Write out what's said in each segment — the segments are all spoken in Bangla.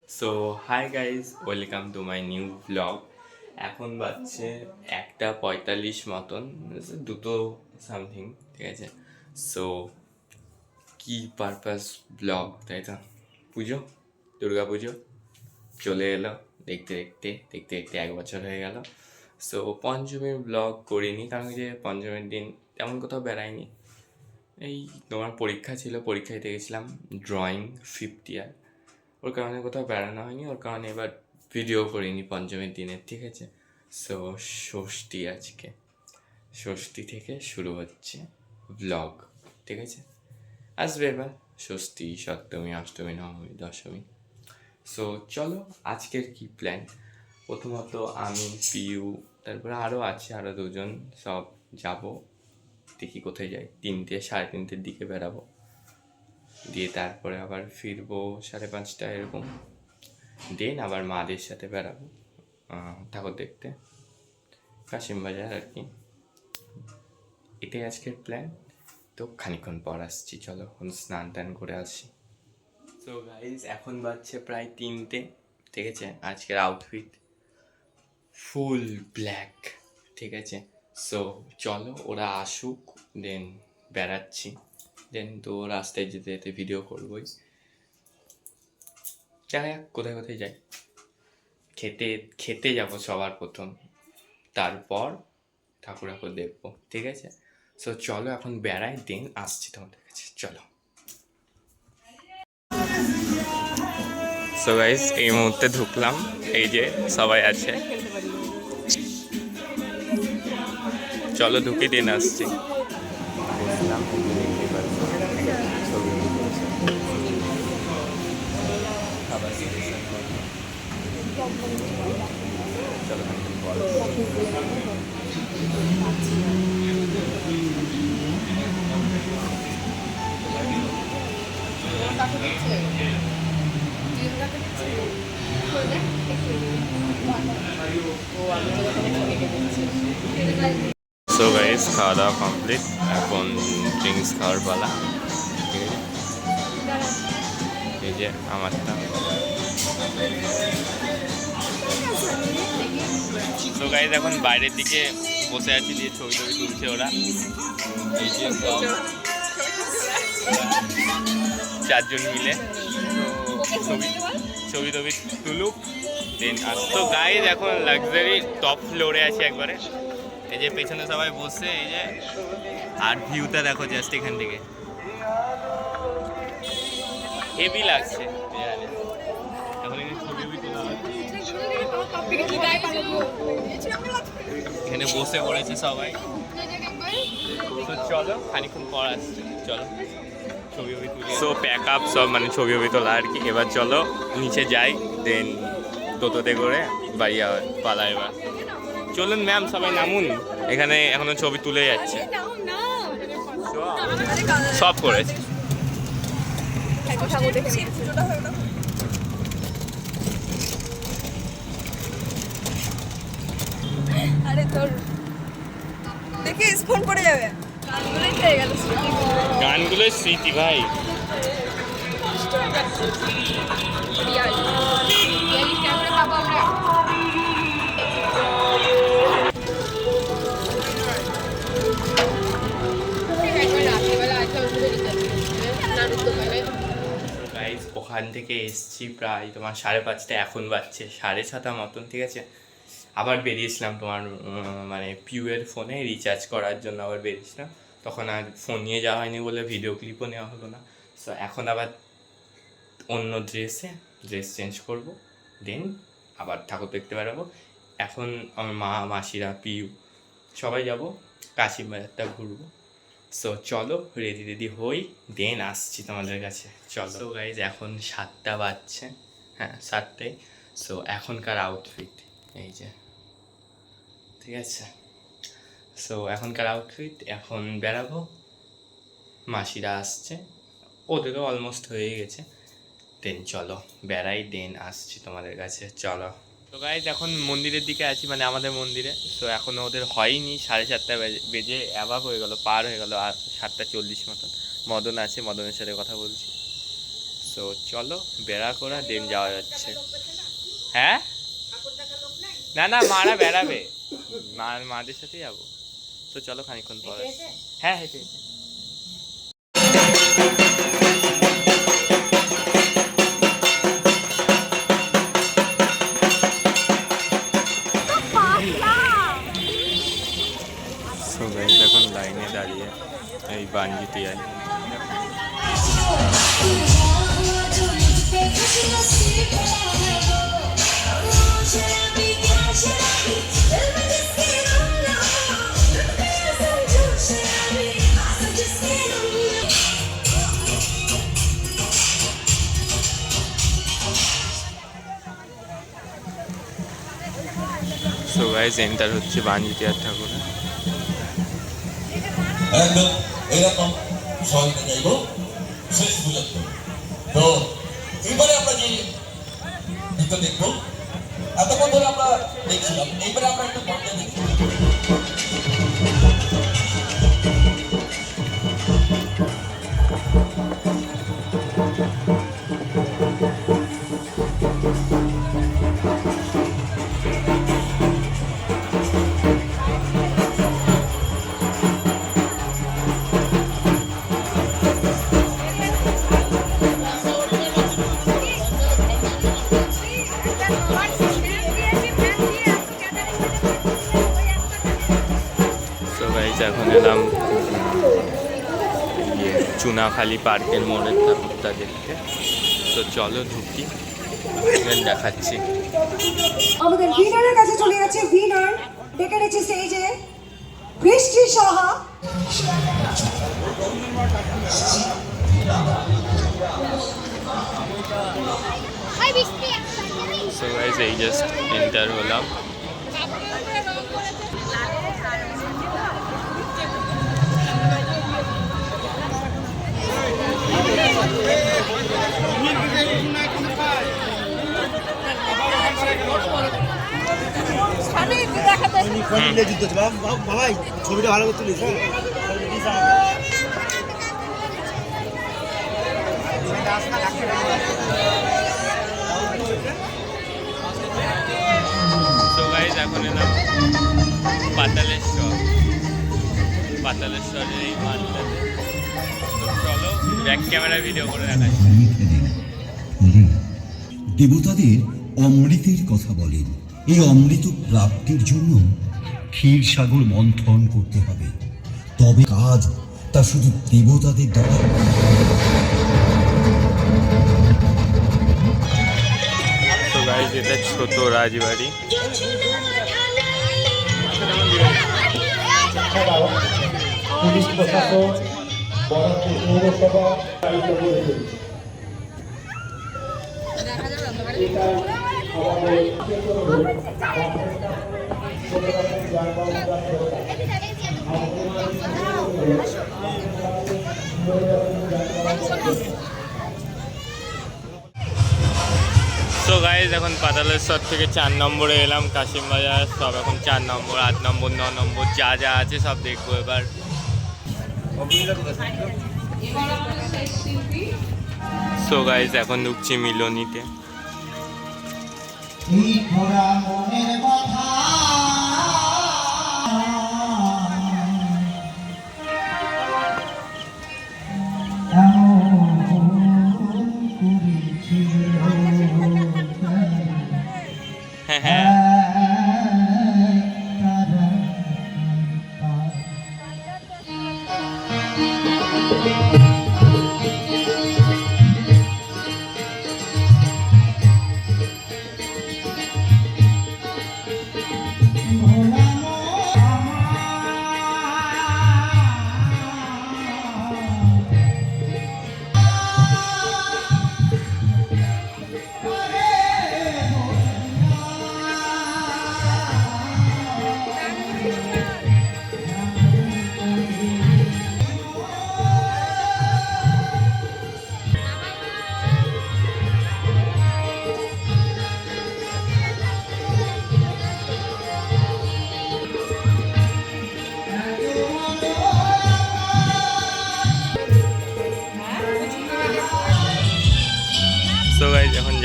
So hi guys, welcome to my new blog. এখন বাজছে 1:45 মতন, দুটো সামথিং, ঠিক আছে। সো কি পারপাস ব্লগ, তাই তো? পুজো, দুর্গা পুজো চলে এলো, দেখতে দেখতে দেখতে দেখতে 1 বছর হয়ে গেল। সো পঞ্চমীর ব্লগ করিনি, কারণ যে পঞ্চমীর দিন তেমন কোথাও বেড়াইনি। এই তোমার পরীক্ষা ছিল, পরীক্ষা দিতে গেছিলাম, ড্রয়িং 5th ইয়ার। ওর কারণে কোথাও বেড়ানো হয়নি, ওর কারণে এবার ভিডিও করিনি পঞ্চমীর দিনের, ঠিক আছে। সো ষষ্ঠী আজকে, ষষ্ঠী থেকে শুরু হচ্ছে ব্লগ, ঠিক আছে। আসবে এবার ষষ্ঠী, সপ্তমী, অষ্টমী, নবমী, দশমী। সো চলো আজকের কি প্ল্যান। প্রথমত আমি, পিউ, তারপরে আরও আছে, আরও দুজন, সব যাব। দেখি কোথায় যাই, 3টে, 3:30-এর দিকে বেরাবো, দিয়ে তারপরে আবার ফিরবো 5:30 এরকম। দেন আবার মাদের সাথে বেরাবো ঠাকুর দেখতে, কাশিমবাজার আর কি। এটাই আজকের প্ল্যান। তো খানিক্ষণ পর আসছি, চলো স্নান টান করে আসি। সো গাইজ এখন বাজছে প্রায় 3টে, ঠিক আছে। আজকের আউটফিট ফুল ব্ল্যাক, ঠিক আছে। সো চলো ওরা আসুক, দেন বেড়াচ্ছি, দেন তো রাস্তায় যেতে যেতে ভিডিও করবোই। যাই হোক, কোথায় কোথায় যাই, খেতে খেতে যাবো সবার প্রথম, তারপর ঠাকুর ঠাকুর দেখবো, ঠিক আছে। সো চলো এখন বেড়াই, দিন আসছি তোমাদের কাছে, চলো। সো গাইস এই মুহূর্তে ঢুকলাম, এই যে সবাই আছে, চলো ঢুকি, দিন আসছি। বসলাম, দেখতেই পাচ্ছি ছবি খাবার চলো খানিক্ষণ পর। সো গাইস খাওয়া দাওয়া কমপ্লিট, এখন ড্রিঙ্কস খাওয়ার পালা, ঠিক আছে। এই যে আমারটা। সো গাইস এখন বাইরের দিকে বসে আছি, দিয়ে ছবি টবি তুলছে ওরা, এই যে সব 4জন মিলে। তো ছবি টবি তুলুক, দেন আস। তো গাইস এখন লাক্সারি টপ ফ্লোরে আছি একবারে, এই যে পেছনে সবাই বসে, এই যে, আর ভিউটা দেখো জাস্ট এখান থেকে, হেভি লাগছে। এখন এখানে বসে পড়েছে সবাই। তো চলো খানিক্ষণ পর আসছে, চলো ছবি তুলি। সো প্যাক আপ সব, মানে ছবি তোলা আর কি। এবার চলো নিচে যাই, দেন টোটোতে করে বাড়ি পালা। এবার চলুন ম্যাম, সবাই নামুন, এখানে এখনো ছবি তুলে যাচ্ছে, সব করেছে। আরে তোর দেখে স্ফোন পড়ে যাবে, গানগুলোই পেয়ে গেল, গানগুলোর স্মৃতি ভাই। ওখান থেকে এসছি প্রায় তোমার 5:30, এখন বাজছে 6:30 মতন, ঠিক আছে। আবার বেরিয়েছিলাম তোমার মানে পিউয়ের ফোনে রিচার্জ করার জন্য, আবার বেরিয়েছিলাম। তখন আর ফোন নিয়ে যাওয়া হয়নি বলে ভিডিও ক্লিপও নেওয়া হলো না। সো এখন আবার অন্য ড্রেস চেঞ্জ করব, দেন আবার ঠাকুর দেখতে বেরোবো। এখন আমার মা, মাসিরা, পিউ সবাই যাব, কাশিমবাজারটা ঘুরবো। সো চলো রেডি হই, দেন আসছি তোমাদের কাছে, চলো। তো গাইজ এখন 7টা বাজছে, হ্যাঁ 7টায়। সো এখনকার আউটফিট এই যে, ঠিক আছে। সো এখনকার আউটফিট, এখন বেরাবো, মাসিরা আসছে, ওদেরও অলমোস্ট হয়ে গেছে। দেন চলো বেড়াই, দেন আসছি তোমাদের কাছে, চলো। তো গাইজ এখন মন্দিরের দিকে আছি, মানে আমাদের মন্দিরে। সো এখনও ওদের হয়নি, 7:30 বেজে অ্যাভাব হয়ে গেল, পার হয়ে গেল, আর 7:40 মতন। মদন আছে, মদনের সাথে কথা বলছি। সো চলো বেড়া করা দেন যাওয়া যাচ্ছে। হ্যাঁ না না মারা বেড়াবে, মাদের সাথে যাবো। তো চলো খানিক্ষণ পর। হ্যাঁ হেঁটে হেঁটে। সবাই এখন লাইনে দাঁড়িয়ে এই বানজিতিয়ায়। সো গাইস এন্টার হচ্ছে বানজিতিয়ার ঠাকুর। একদম এরকম সবাইকে চাইব শেষ পর্যন্ত। তো এবারে আমরা যে নৃত্য দেখবো, এতক্ষণ ধরে আমরা দেখছিলাম, এইবারে আমরা একটু বন্ধ দেখি। এখন এলাম চুনাখালি পার্কের মোড়ের ঠাকুরটা দেখতে। তো চলো ঢুকি, দেখাচ্ছি। আমাদের ভিনারের কাছে চলে যাচ্ছে। ভিনার ডেকে নিচ্ছে স্টেজে বৃষ্টি সাহা। সো গাইস এই জাস্ট এন্টার হলাম। বাবাই ছবিটা ভালো করে তুলিস। তো গাইস এখন এলাম পাতালেশ্বরের এই মাঠটাতে। তো চলো ব্যাক ক্যামেরা ভিডিও করে দেখাচ্ছি। দেবতাদের অমৃতের কথা বলেন। এই অমৃত প্রাপ্তির জন্য ক্ষীর সাগর মন্থন করতে হবে, তবে কাজ তা শুধু দেবতাদের দ্বারা। তো গাইস এটা ছোট রাজবাড়ি। পুলিশ প্রশাসন বহরমপুর পৌরসভা দায়িত্ব করেছে। সো গাইজ এখন পাতালেশ্বর থেকে 4 নম্বরে এলাম, কাশিমবাজার। সব এখন 4 নম্বর, 8 নম্বর, 9 নম্বর যা যা আছে সব দেখবো এবার। সো গাইজ এখন ঢুকছি মিলনীতে। হ্যাঁ হ্যাঁ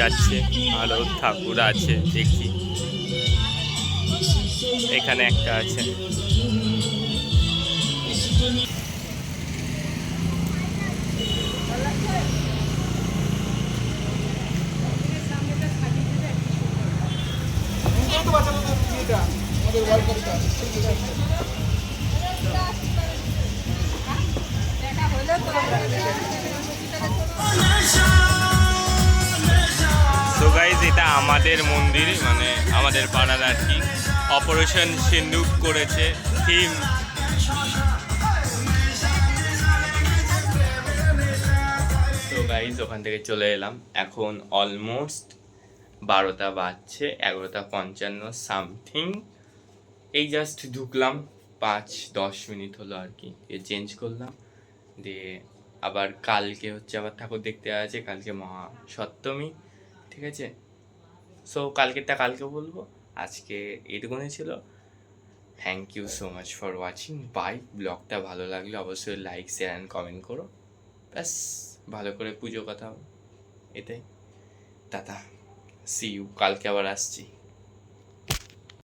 যাচ্ছে, আরও ঠাকুর আছে দেখি, এখানে একটা আছে। সো গাইজ, এটা আমাদের মন্দির, মানে আমাদের পাড়ার আর কি। অপারেশন সিন্দুক করেছে থিম। তো গাইজ, ওখান থেকে চলে এলাম। এখন অলমোস্ট 12টা বাজছে, 11:55 সামথিং। এই জাস্ট ঢুকলাম, 5-10 মিনিট হলো আর কি, চেঞ্জ করলাম। দিয়ে আবার কালকে হচ্ছে আবার ঠাকুর দেখতে আছে, কালকে মহাসপ্তমী, ঠিক আছে। সো কালকেরটা কালকে বলবো, আজকে এইটুকুনি ছিল। Thank you so much for watching. Bye. ব্লগটা ভালো লাগলে অবশ্যই লাইক, শেয়ার অ্যান্ড কমেন্ট করো। ব্যাস, ভালো করে পুজো কথা, এটাই। Ta-ta, see you. কালকে আবার আসছি।